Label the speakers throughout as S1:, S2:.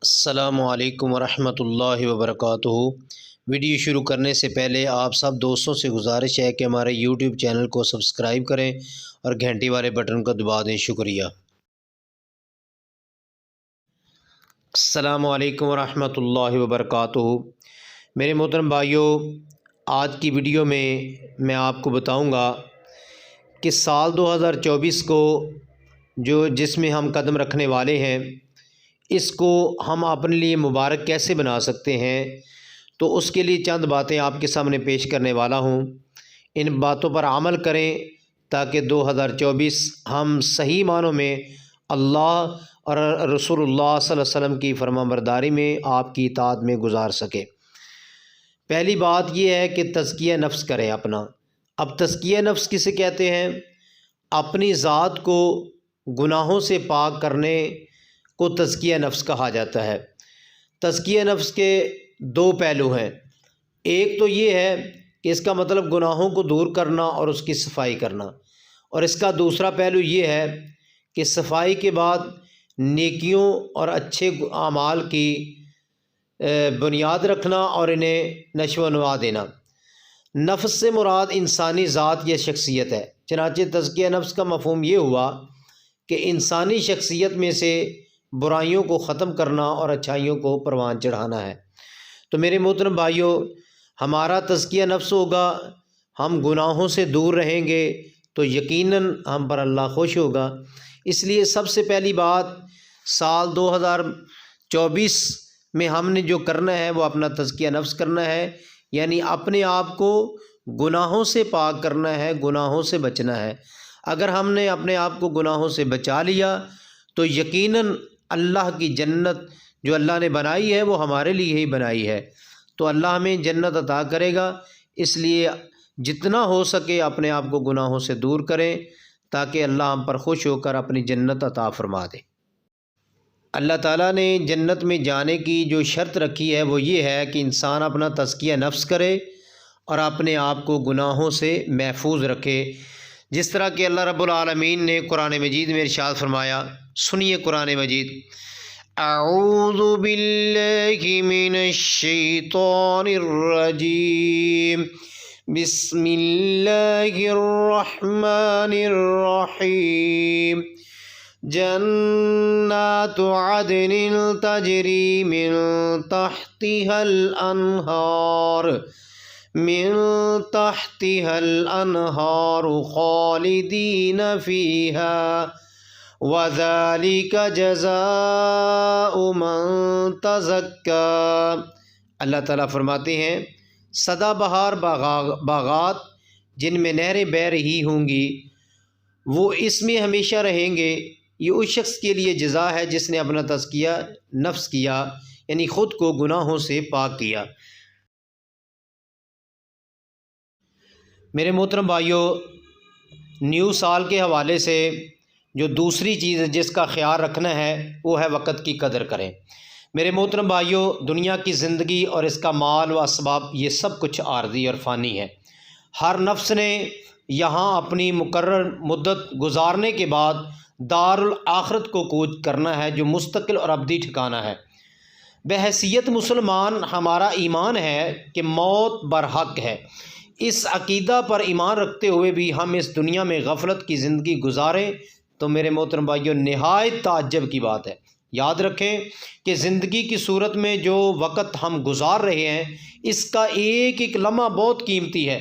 S1: السلام علیکم ورحمۃ اللہ وبرکاتہ۔ ویڈیو شروع کرنے سے پہلے آپ سب دوستوں سے گزارش ہے کہ ہمارے یوٹیوب چینل کو سبسکرائب کریں اور گھنٹی والے بٹن کو دبا دیں۔ شکریہ۔ السلام علیکم ورحمۃ اللہ وبرکاتہ۔ میرے محترم بھائیوں، آج کی ویڈیو میں آپ کو بتاؤں گا کہ سال 2024 کو جس میں ہم قدم رکھنے والے ہیں، اس کو ہم اپنے لیے مبارک کیسے بنا سکتے ہیں۔ تو اس کے لیے چند باتیں آپ کے سامنے پیش کرنے والا ہوں۔ ان باتوں پر عمل کریں تاکہ 2024 ہم صحیح معنوں میں اللہ اور رسول اللہ صلی اللہ علیہ وسلم کی فرما برداری میں، آپ کی اطاعت میں گزار سکے۔ پہلی بات یہ ہے کہ تزکیہ نفس کریں اپنا۔ اب تزکیہ نفس کسے کہتے ہیں؟ اپنی ذات کو گناہوں سے پاک کرنے کو تزکیہ نفس کہا جاتا ہے۔ تزکیہ نفس کے دو پہلو ہیں۔ ایک تو یہ ہے کہ اس کا مطلب گناہوں کو دور کرنا اور اس کی صفائی کرنا، اور اس کا دوسرا پہلو یہ ہے کہ صفائی کے بعد نیکیوں اور اچھے اعمال کی بنیاد رکھنا اور انہیں نشو و نما دینا۔ نفس سے مراد انسانی ذات یا شخصیت ہے۔ چنانچہ تزکیہ نفس کا مفہوم یہ ہوا کہ انسانی شخصیت میں سے برائیوں کو ختم کرنا اور اچھائیوں کو پروان چڑھانا ہے۔ تو میرے محترم بھائیوں، ہمارا تزکیہ نفس ہوگا، ہم گناہوں سے دور رہیں گے تو یقیناً ہم پر اللہ خوش ہوگا۔ اس لیے سب سے پہلی بات سال 2024 میں ہم نے جو کرنا ہے وہ اپنا تزکیہ نفس کرنا ہے، یعنی اپنے آپ کو گناہوں سے پاک کرنا ہے، گناہوں سے بچنا ہے۔ اگر ہم نے اپنے آپ کو گناہوں سے بچا لیا تو یقیناً اللہ کی جنت جو اللہ نے بنائی ہے وہ ہمارے لیے ہی بنائی ہے، تو اللہ ہمیں جنت عطا کرے گا۔ اس لیے جتنا ہو سکے اپنے آپ کو گناہوں سے دور کریں تاکہ اللہ ہم پر خوش ہو کر اپنی جنت عطا فرما دے۔ اللہ تعالیٰ نے جنت میں جانے کی جو شرط رکھی ہے وہ یہ ہے کہ انسان اپنا تزکیہ نفس کرے اور اپنے آپ کو گناہوں سے محفوظ رکھے، جس طرح کہ اللہ رب العالمین نے قرآن مجید میں ارشاد فرمایا۔ سنیے قرآن مجید۔ اعوذ باللہ من الشیطان الرجیم، بسم اللہ الرحمن الرحیم۔ جنات عدن تجری من تحتها الانہار خالدین فیہا وَذَلِكَ جَزَاءُ مَن تَزَكَّى۔ اللہ تعالیٰ فرماتے ہیں سدا بہار باغات جن میں نہریں بہہ رہی ہوں گی، وہ اس میں ہمیشہ رہیں گے۔ یہ اس شخص کے لیے جزا ہے جس نے اپنا تزکیہ نفس کیا، یعنی خود کو گناہوں سے پاک کیا۔ میرے محترم بھائیوں، نیو سال کے حوالے سے جو دوسری چیز جس کا خیال رکھنا ہے وہ ہے وقت کی قدر کریں۔ میرے محترم بھائیوں، دنیا کی زندگی اور اس کا مال و اسباب یہ سب کچھ عارضی اور فانی ہے۔ ہر نفس نے یہاں اپنی مقرر مدت گزارنے کے بعد دارالآخرت کو کوچ کرنا ہے، جو مستقل اور ابدی ٹھکانہ ہے۔ بحیثیت مسلمان ہمارا ایمان ہے کہ موت برحق ہے۔ اس عقیدہ پر ایمان رکھتے ہوئے بھی ہم اس دنیا میں غفلت کی زندگی گزاریں تو میرے محترم بھائیوں نہایت تعجب کی بات ہے۔ یاد رکھیں کہ زندگی کی صورت میں جو وقت ہم گزار رہے ہیں اس کا ایک ایک لمحہ بہت قیمتی ہے،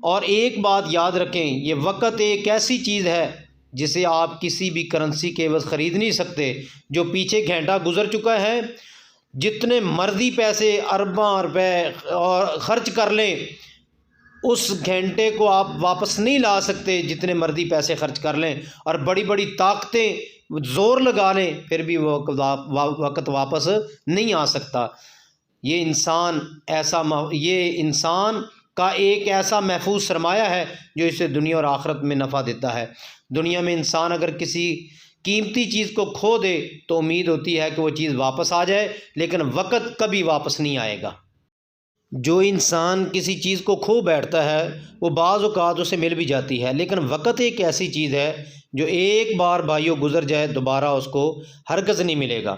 S1: اور ایک بات یاد رکھیں، یہ وقت ایک ایسی چیز ہے جسے آپ کسی بھی کرنسی کے عوض خرید نہیں سکتے۔ جو پیچھے گھنٹہ گزر چکا ہے، جتنے مرضی پیسے ارباں روپے اور خرچ کر لیں، اس گھنٹے کو آپ واپس نہیں لا سکتے جتنے مرضی پیسے خرچ کر لیں، اور بڑی بڑی طاقتیں زور لگا لیں پھر بھی وہ وقت واپس نہیں آ سکتا۔ یہ انسان کا ایک ایسا محفوظ سرمایہ ہے جو اسے دنیا اور آخرت میں نفع دیتا ہے۔ دنیا میں انسان اگر کسی قیمتی چیز کو کھو دے تو امید ہوتی ہے کہ وہ چیز واپس آ جائے، لیکن وقت کبھی واپس نہیں آئے گا۔ جو انسان کسی چیز کو کھو بیٹھتا ہے وہ بعض اوقات اسے مل بھی جاتی ہے، لیکن وقت ایک ایسی چیز ہے جو ایک بار بھائیوں گزر جائے دوبارہ اس کو ہرگز نہیں ملے گا۔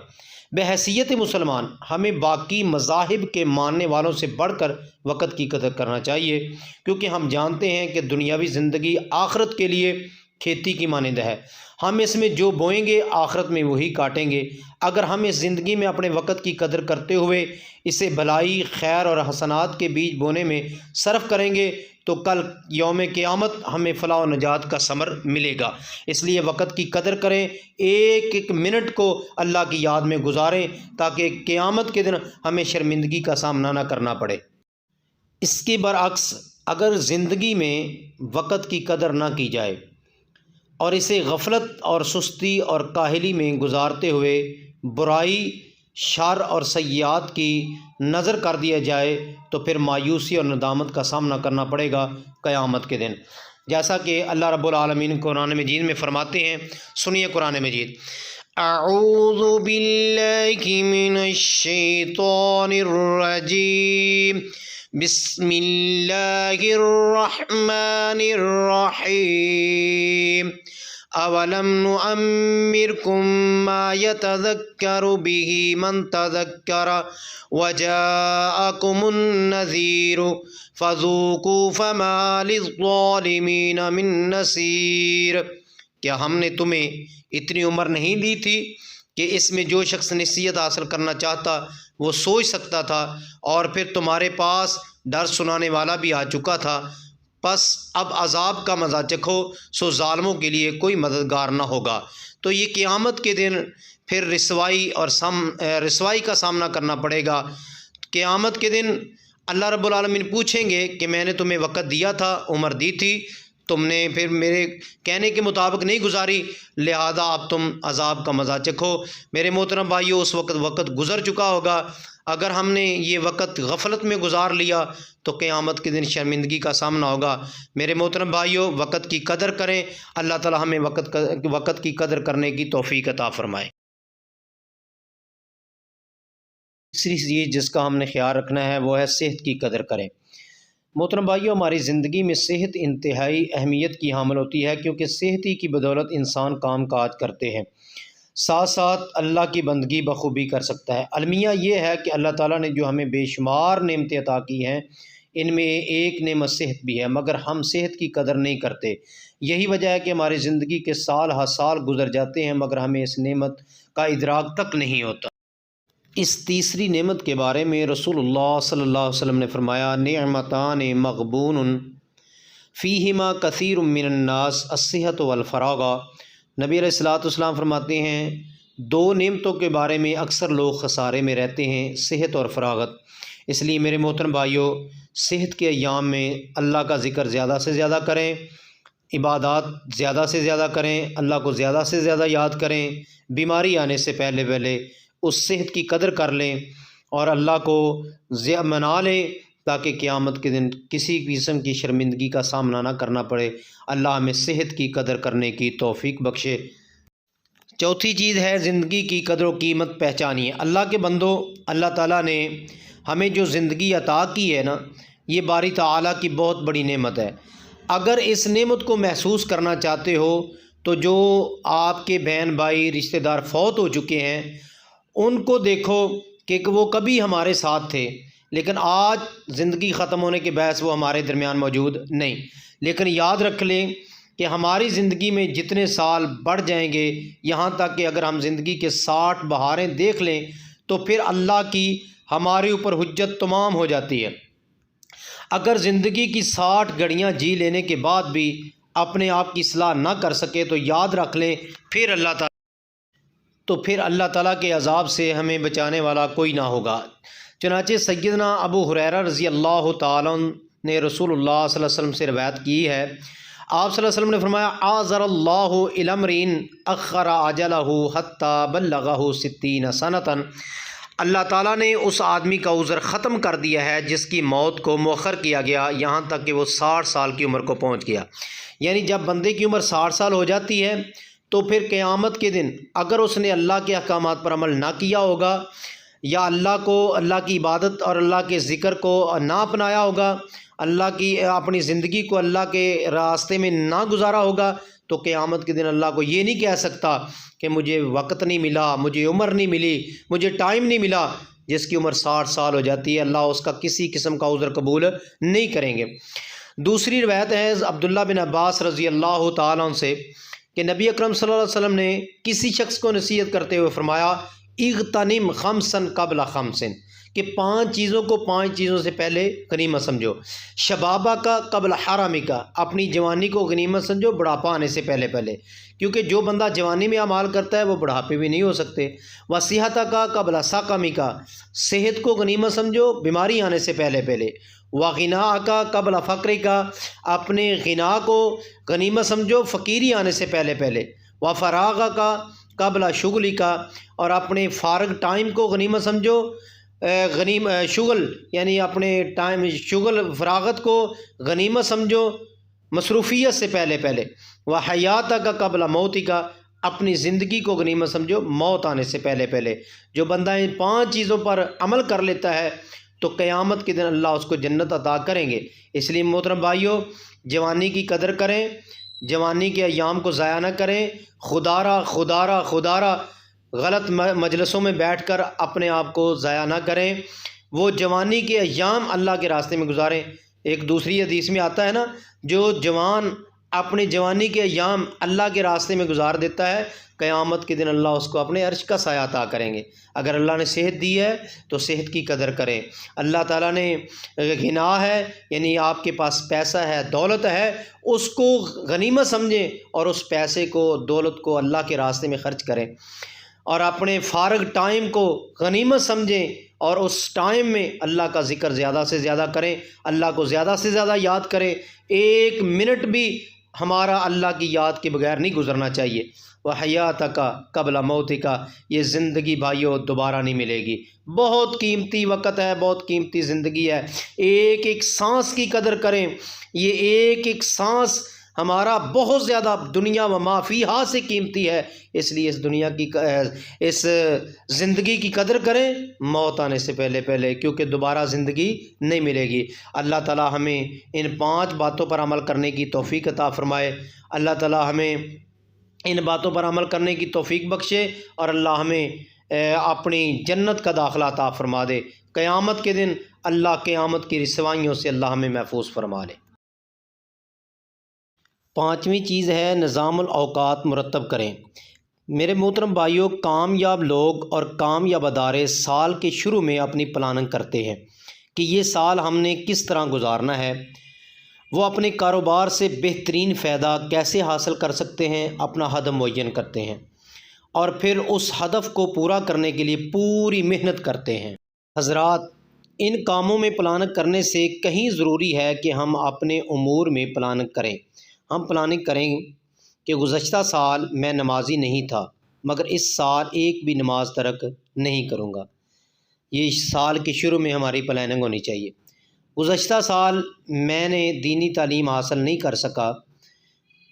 S1: بحیثیت مسلمان ہمیں باقی مذاہب کے ماننے والوں سے بڑھ کر وقت کی قدر کرنا چاہیے، کیونکہ ہم جانتے ہیں کہ دنیاوی زندگی آخرت کے لیے کھیتی کی مانند ہے۔ ہم اس میں جو بوئیں گے آخرت میں وہی کاٹیں گے۔ اگر ہم اس زندگی میں اپنے وقت کی قدر کرتے ہوئے اسے بھلائی، خیر اور حسنات کے بیج بونے میں صرف کریں گے تو کل یوم قیامت ہمیں فلاح و نجات کا ثمر ملے گا۔ اس لیے وقت کی قدر کریں، ایک ایک منٹ کو اللہ کی یاد میں گزاریں تاکہ قیامت کے دن ہمیں شرمندگی کا سامنا نہ کرنا پڑے۔ اس کے برعکس اگر زندگی میں وقت کی قدر نہ کی جائے اور اسے غفلت اور سستی اور کاہلی میں گزارتے ہوئے برائی، شر اور سیئات کی نظر کر دیا جائے تو پھر مایوسی اور ندامت کا سامنا کرنا پڑے گا قیامت کے دن، جیسا کہ اللہ رب العالمین قرآن مجید میں فرماتے ہیں۔ سنیے قرآن مجید۔ اعوذ باللہ من الشیطان الرجیم، بسم اللہ الرحمن الرحیم۔ اولم نعمرکم ما یتذکر به من تذکر وجاءکم النذیر فذوقوا فما للظالمین من نصیر۔ کیا ہم نے تمہیں اتنی عمر نہیں دی تھی کہ اس میں جو شخص نصیحت حاصل کرنا چاہتا وہ سوچ سکتا تھا، اور پھر تمہارے پاس ڈر سنانے والا بھی آ چکا تھا؟ پس اب عذاب کا مزہ چکھو، سو ظالموں کے لیے کوئی مددگار نہ ہوگا۔ تو یہ قیامت کے دن پھر رسوائی کا سامنا کرنا پڑے گا۔ قیامت کے دن اللہ رب العالمین پوچھیں گے کہ میں نے تمہیں وقت دیا تھا، عمر دی تھی، تم نے پھر میرے کہنے کے مطابق نہیں گزاری، لہذا اب تم عذاب کا مزہ چکھو۔ میرے محترم بھائیو، اس وقت گزر چکا ہوگا۔ اگر ہم نے یہ وقت غفلت میں گزار لیا تو قیامت کے دن شرمندگی کا سامنا ہوگا۔ میرے محترم بھائیو، وقت کی قدر کریں۔ اللہ تعالی ہمیں وقت کی قدر کرنے کی توفیق عطا فرمائے۔ تیسری چیز جس کا ہم نے خیال رکھنا ہے وہ ہے صحت کی قدر کریں۔ محترم بھائیو، ہماری زندگی میں صحت انتہائی اہمیت کی حامل ہوتی ہے، کیونکہ صحت ہی کی بدولت انسان کام کاج کرتے ہیں، ساتھ ساتھ اللہ کی بندگی بخوبی کر سکتا ہے۔ المیہ یہ ہے کہ اللہ تعالیٰ نے جو ہمیں بے شمار نعمتیں عطا کی ہیں، ان میں ایک نعمت صحت بھی ہے، مگر ہم صحت کی قدر نہیں کرتے۔ یہی وجہ ہے کہ ہماری زندگی کے سال ہر سال گزر جاتے ہیں مگر ہمیں اس نعمت کا ادراک تک نہیں ہوتا۔ اس تیسری نعمت کے بارے میں رسول اللہ صلی اللہ علیہ وسلم نے فرمایا، نعمتان مغبون فیہما کثیر من الناس الصحۃ والفراغ۔ نبی علیہ الصلوۃ والسلام فرماتے ہیں، دو نعمتوں کے بارے میں اکثر لوگ خسارے میں رہتے ہیں، صحت اور فراغت۔ اس لیے میرے محترم بھائیوں، صحت کے ایام میں اللہ کا ذکر زیادہ سے زیادہ کریں، عبادات زیادہ سے زیادہ کریں، اللہ کو زیادہ سے زیادہ یاد کریں، بیماری آنے سے پہلے اس صحت کی قدر کر لیں اور اللہ کو منا لیں تاکہ قیامت کے دن کسی قسم کی شرمندگی کا سامنا نہ کرنا پڑے۔ اللہ ہمیں صحت کی قدر کرنے کی توفیق بخشے۔ چوتھی چیز ہے زندگی کی قدر و قیمت پہچانیے۔ اللہ کے بندو، اللہ تعالیٰ نے ہمیں جو زندگی عطا کی ہے نا، یہ باری تعالیٰ کی بہت بڑی نعمت ہے۔ اگر اس نعمت کو محسوس کرنا چاہتے ہو تو جو آپ کے بہن بھائی رشتہ دار فوت ہو چکے ہیں ان کو دیکھو کہ وہ کبھی ہمارے ساتھ تھے، لیکن آج زندگی ختم ہونے کے باعث وہ ہمارے درمیان موجود نہیں۔ لیکن یاد رکھ لیں کہ ہماری زندگی میں جتنے سال بڑھ جائیں گے، یہاں تک کہ اگر ہم زندگی کے 60 بہاریں دیکھ لیں تو پھر اللہ کی ہمارے اوپر حجت تمام ہو جاتی ہے۔ اگر زندگی کی 60 گھڑیاں جی لینے کے بعد بھی اپنے آپ کی اصلاح نہ کر سکے تو یاد رکھ لیں پھر اللہ تعالیٰ کے عذاب سے ہمیں بچانے والا کوئی نہ ہوگا۔ چنانچہ سیدنا ابو ہریرہ رضی اللہ تعالیٰ نے رسول اللہ صلی اللہ علیہ وسلم سے روایت کی ہے، آپ صلی اللہ علیہ وسلم نے فرمایا، اعذر اللہ الی امرئ اخر اجلہ حتی بلغہ 60 سنۃ۔ اللہ تعالیٰ نے اس آدمی کا عذر ختم کر دیا ہے جس کی موت کو مؤخر کیا گیا یہاں تک کہ وہ 60 سال کی عمر کو پہنچ گیا۔ یعنی جب بندے کی عمر 60 سال ہو جاتی ہے تو پھر قیامت کے دن اگر اس نے اللہ کے احکامات پر عمل نہ کیا ہوگا یا اللہ کی عبادت اور اللہ کے ذکر کو نہ اپنایا ہوگا، اپنی زندگی کو اللہ کے راستے میں نہ گزارا ہوگا، تو قیامت کے دن اللہ کو یہ نہیں کہہ سکتا کہ مجھے وقت نہیں ملا، مجھے عمر نہیں ملی، مجھے ٹائم نہیں ملا۔ جس کی عمر 60 سال ہو جاتی ہے اللہ اس کا کسی قسم کا عذر قبول نہیں کریں گے۔ دوسری روایت ہے عبداللہ بن عباس رضی اللہ تعالیٰ عنہ سے کہ نبی اکرم صلی اللہ علیہ وسلم نے کسی شخص کو نصیحت کرتے ہوئے فرمایا اغتنم خمسن قبل خمسن، کہ 5 چیزوں کو 5 چیزوں سے پہلے غنیمت سمجھو۔ شبابہ کا قبل حرمی کا، اپنی جوانی کو غنیمت سمجھو بڑھاپا آنے سے پہلے کیونکہ جو بندہ جوانی میں اعمال کرتا ہے وہ بڑھاپے بھی نہیں ہو سکتے۔ وصحت کا قبل سقمی کا، صحت کو غنیمت سمجھو بیماری آنے سے پہلے۔ وغنا کا قبل فقر کا، اپنے غنا کو غنیمت سمجھو فقیری آنے سے پہلے۔ وفراغ کا قبل شغلی کا، اور اپنے فارغ ٹائم کو غنیمت سمجھو شغل یعنی اپنے ٹائم شغل فراغت کو غنیمت سمجھو مصروفیت سے پہلے۔ وحیات کا قبل موت کا، اپنی زندگی کو غنیمت سمجھو موت آنے سے پہلے۔ جو بندہ ان 5 چیزوں پر عمل کر لیتا ہے تو قیامت کے دن اللہ اس کو جنت عطا کریں گے۔ اس لیے محترم بھائیوں، جوانی کی قدر کریں، جوانی کے ایام کو ضائع نہ کریں۔ خدارہ غلط مجلسوں میں بیٹھ کر اپنے آپ کو ضائع نہ کریں، وہ جوانی کے ایام اللہ کے راستے میں گزاریں۔ ایک دوسری حدیث میں آتا ہے نا، جو جوان اپنی جوانی کے ایام اللہ کے راستے میں گزار دیتا ہے قیامت کے دن اللہ اس کو اپنے عرش کا سایہ عطا کریں گے۔ اگر اللہ نے صحت دی ہے تو صحت کی قدر کریں۔ اللہ تعالیٰ نے غنا ہے یعنی آپ کے پاس پیسہ ہے، دولت ہے، اس کو غنیمت سمجھیں اور اس پیسے کو دولت کو اللہ کے راستے میں خرچ کریں، اور اپنے فارغ ٹائم کو غنیمت سمجھیں اور اس ٹائم میں اللہ کا ذکر زیادہ سے زیادہ کریں، اللہ کو زیادہ سے زیادہ یاد کریں۔ 1 منٹ بھی ہمارا اللہ کی یاد کے بغیر نہیں گزرنا چاہیے۔ وحیات کا قبل موت کا، یہ زندگی بھائیوں دوبارہ نہیں ملے گی، بہت قیمتی وقت ہے، بہت قیمتی زندگی ہے۔ ایک ایک سانس کی قدر کریں، یہ ایک ایک سانس ہمارا بہت زیادہ دنیا و ما فیہا سے قیمتی ہے، اس لیے اس دنیا کی اس زندگی کی قدر کریں موت آنے سے پہلے، کیونکہ دوبارہ زندگی نہیں ملے گی۔ اللہ تعالی ہمیں ان 5 باتوں پر عمل کرنے کی توفیق عطا فرمائے، اللہ تعالی ہمیں ان باتوں پر عمل کرنے کی توفیق بخشے، اور اللہ ہمیں اپنی جنت کا داخلہ عطا فرما دے۔ قیامت کے دن اللہ قیامت کی رسوائیوں سے اللہ ہمیں محفوظ فرما لے۔ 5ویں چیز ہے نظام الاوقات مرتب کریں۔ میرے محترم بھائیوں، کامیاب لوگ اور کامیاب ادارے سال کے شروع میں اپنی پلاننگ کرتے ہیں کہ یہ سال ہم نے کس طرح گزارنا ہے، وہ اپنے کاروبار سے بہترین فائدہ کیسے حاصل کر سکتے ہیں، اپنا ہدف معین کرتے ہیں اور پھر اس ہدف کو پورا کرنے کے لیے پوری محنت کرتے ہیں۔ حضرات، ان کاموں میں پلاننگ کرنے سے کہیں ضروری ہے کہ ہم اپنے امور میں پلاننگ کریں۔ ہم پلاننگ کریں کہ گزشتہ سال میں نمازی نہیں تھا، مگر اس سال ایک بھی نماز ترک نہیں کروں گا۔ یہ سال کے شروع میں ہماری پلاننگ ہونی چاہیے۔ گزشتہ سال میں نے دینی تعلیم حاصل نہیں کر سکا،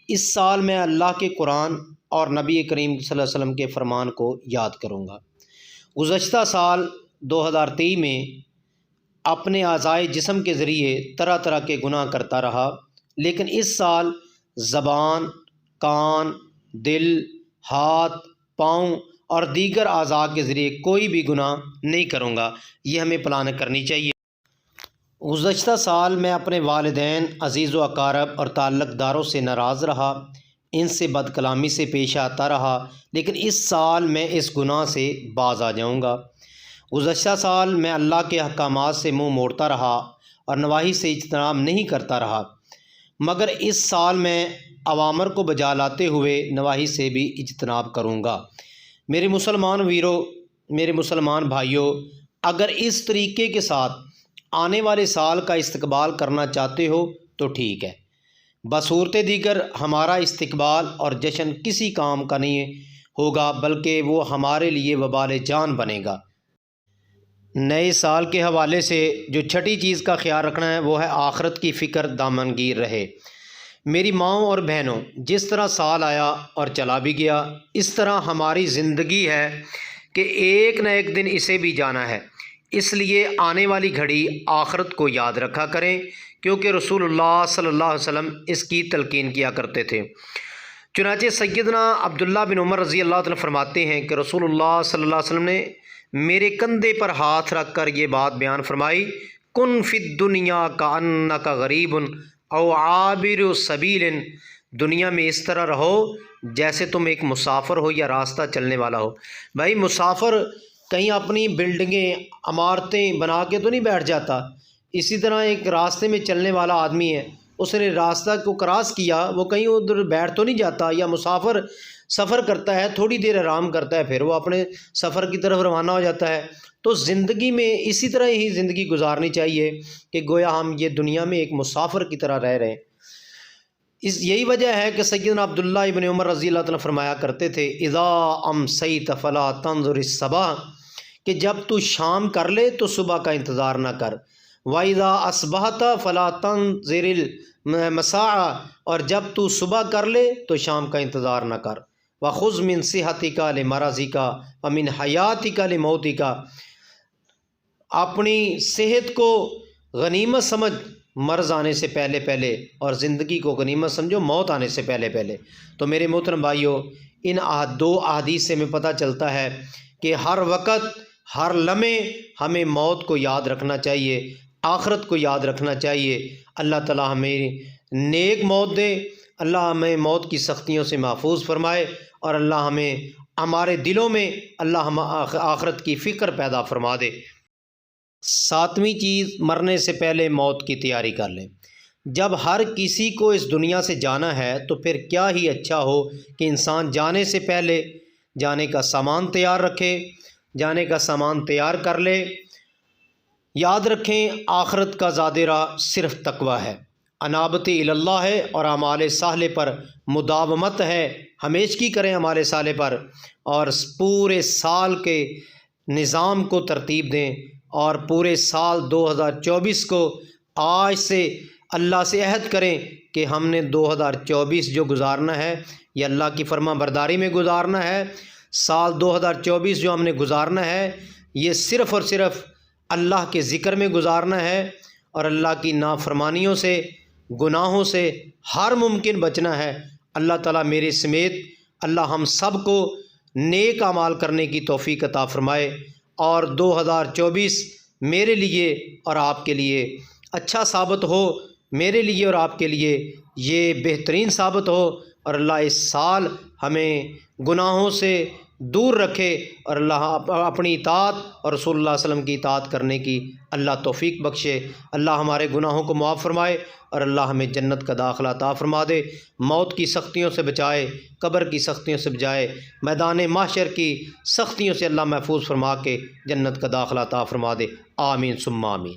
S1: اس سال میں اللہ کے قرآن اور نبی کریم صلی اللہ علیہ وسلم کے فرمان کو یاد کروں گا۔ گزشتہ سال 2023 میں اپنے اعضائے جسم کے ذریعے طرح طرح کے گناہ کرتا رہا، لیکن اس سال زبان، کان، دل، ہاتھ، پاؤں اور دیگر اعضاء کے ذریعے کوئی بھی گناہ نہیں کروں گا۔ یہ ہمیں پلان کرنی چاہیے۔ گزشتہ سال میں اپنے والدین، عزیز و اقارب اور تعلق داروں سے ناراض رہا، ان سے بد کلامی سے پیش آتا رہا، لیکن اس سال میں اس گناہ سے باز آ جاؤں گا۔ گزشتہ سال میں اللہ کے احکامات سے منہ موڑتا رہا اور نواہی سے اجتناب نہیں کرتا رہا، مگر اس سال میں اوامر کو بجا لاتے ہوئے نواہی سے بھی اجتناب کروں گا۔ میرے مسلمان ویرو، میرے مسلمان بھائیوں، اگر اس طریقے کے ساتھ آنے والے سال کا استقبال کرنا چاہتے ہو تو ٹھیک ہے، بصورت دیگر ہمارا استقبال اور جشن کسی کام کا نہیں ہوگا، بلکہ وہ ہمارے لیے وبال جان بنے گا۔ نئے سال کے حوالے سے جو چھٹی چیز کا خیال رکھنا ہے وہ ہے آخرت کی فکر دامنگیر رہے۔ میری ماؤں اور بہنوں، جس طرح سال آیا اور چلا بھی گیا، اس طرح ہماری زندگی ہے کہ ایک نہ ایک دن اسے بھی جانا ہے، اس لیے آنے والی گھڑی آخرت کو یاد رکھا کریں، کیونکہ رسول اللہ صلی اللہ علیہ وسلم اس کی تلقین کیا کرتے تھے۔ چنانچہ سیدنا عبداللہ بن عمر رضی اللہ عنہ فرماتے ہیں کہ رسول اللہ صلی اللہ علیہ وسلم نے میرے کندھے پر ہاتھ رکھ کر یہ بات بیان فرمائی، کن فی الدنیا کأنک غریب او عابر سبیل، دنیا میں اس طرح رہو جیسے تم ایک مسافر ہو یا راستہ چلنے والا ہو۔ بھائی مسافر کہیں اپنی بلڈنگیں عمارتیں بنا کے تو نہیں بیٹھ جاتا، اسی طرح ایک راستے میں چلنے والا آدمی ہے، اس نے راستہ کو کراس کیا، وہ کہیں ادھر بیٹھ تو نہیں جاتا، یا مسافر سفر کرتا ہے تھوڑی دیر آرام کرتا ہے پھر وہ اپنے سفر کی طرف روانہ ہو جاتا ہے۔ تو زندگی میں اسی طرح ہی زندگی گزارنی چاہیے کہ گویا ہم یہ دنیا میں ایک مسافر کی طرح رہ رہے ہیں۔ یہی وجہ ہے کہ سیدنا عبداللہ ابن عمر رضی اللہ عنہ فرمایا کرتے تھے، اذا امسیت فلا تنظر الصباح، کہ جب تو شام کر لے تو صبح کا انتظار نہ کر، وَإِذَا أَصْبَحْتَ فَلَا تَنظِرِ الْمَسَاءَ، اور جب تو صبح کر لے تو شام کا انتظار نہ کر، وَخُذْ مِنْ صِحَتِكَ لِمَرَضِكَ وَمِنْ حَيَاتِكَ لِمَوْتِكَ، اپنی صحت کو غنیمت سمجھ مرض آنے سے پہلے پہلے، اور زندگی کو غنیمت سمجھو موت آنے سے پہلے پہلے۔ تو میرے محترم بھائیو، ان دو احادیث سے ہمیں پتہ چلتا ہے کہ ہر وقت ہر لمحے ہمیں موت کو یاد رکھنا چاہیے، آخرت کو یاد رکھنا چاہیے۔ اللہ تعالی ہمیں نیک موت دے، اللہ ہمیں موت کی سختیوں سے محفوظ فرمائے، اور اللہ ہمیں ہمارے دلوں میں اللہ ہم آخرت کی فکر پیدا فرما دے۔ ساتویں چیز، مرنے سے پہلے موت کی تیاری کر لیں۔ جب ہر کسی کو اس دنیا سے جانا ہے تو پھر کیا ہی اچھا ہو کہ انسان جانے سے پہلے جانے کا سامان تیار رکھے، جانے کا سامان تیار کر لے۔ یاد رکھیں آخرت کا زاد راہ صرف تقوی ہے، انابت اللہ ہے، اور اعمال صالحہ پر مداومت ہے، ہمیشگی کریں اعمال صالحہ پر، اور پورے سال کے نظام کو ترتیب دیں، اور پورے سال 2024 کو آج سے اللہ سے عہد کریں کہ ہم نے 2024 جو گزارنا ہے یہ اللہ کی فرما برداری میں گزارنا ہے۔ سال 2024 جو ہم نے گزارنا ہے یہ صرف اور صرف اللہ کے ذکر میں گزارنا ہے، اور اللہ کی نافرمانیوں سے، گناہوں سے ہر ممکن بچنا ہے۔ اللہ تعالیٰ میرے سمیت اللہ ہم سب کو نیک اعمال کرنے کی توفیق عطا فرمائے، اور 2024 میرے لیے اور آپ کے لیے اچھا ثابت ہو، میرے لیے اور آپ کے لیے یہ بہترین ثابت ہو، اور اللہ اس سال ہمیں گناہوں سے دور رکھے، اور اللہ اپنی اطاعت اور رسول اللہ صلی اللہ علیہ وسلم کی اطاعت کرنے کی اللہ توفیق بخشے۔ اللہ ہمارے گناہوں کو معاف فرمائے، اور اللہ ہمیں جنت کا داخلہ عطا فرما دے، موت کی سختیوں سے بچائے، قبر کی سختیوں سے بچائے، میدان محشر کی سختیوں سے اللہ محفوظ فرما کے جنت کا داخلہ عطا فرما دے۔ آمین ثم آمین۔